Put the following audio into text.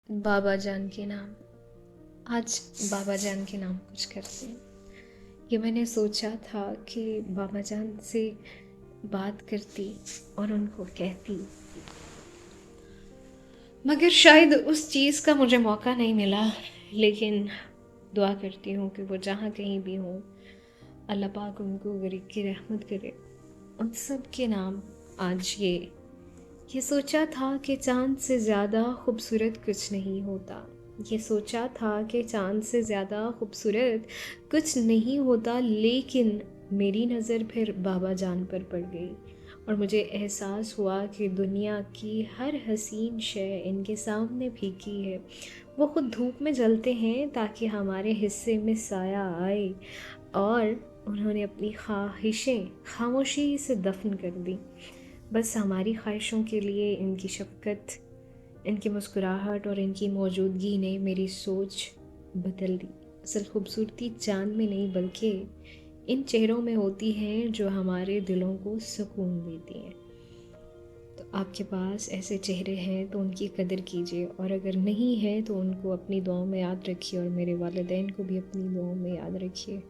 बाबा जान के नाम। आज बाबा जान के नाम कुछ करते हैं। ये मैंने सोचा था कि बाबा जान से बात करती और उनको कहती, मगर शायद उस चीज़ का मुझे मौका नहीं मिला। लेकिन दुआ करती हूँ कि वो जहाँ कहीं भी हों, अल्लाह पाक उनको गरीब की रहमत करे। उन सब के नाम आज ये सोचा था कि चाँद से ज़्यादा खूबसूरत कुछ नहीं होता। ये सोचा था कि चाँद से ज़्यादा खूबसूरत कुछ नहीं होता, लेकिन मेरी नज़र फिर बाबा जान पर पड़ गई और मुझे एहसास हुआ कि दुनिया की हर हसीन शय इनके सामने फीकी है। वो खुद धूप में जलते हैं ताकि हमारे हिस्से में साया आए, और उन्होंने अपनी ख्वाहिशें खामोशी से दफन कर दी। बस हमारी ख्वाहिशों के लिए इनकी शफ़क़त, इनकी मुस्कुराहट और इनकी मौजूदगी ने मेरी सोच बदल दी। असल खूबसूरती चाँद में नहीं बल्कि इन चेहरों में होती हैं जो हमारे दिलों को सुकून देती हैं। तो आपके पास ऐसे चेहरे हैं तो उनकी कदर कीजिए, और अगर नहीं है तो उनको अपनी दुआओं में याद रखिए और मेरे वालिदैन को भी अपनी दुआओं में याद रखिए।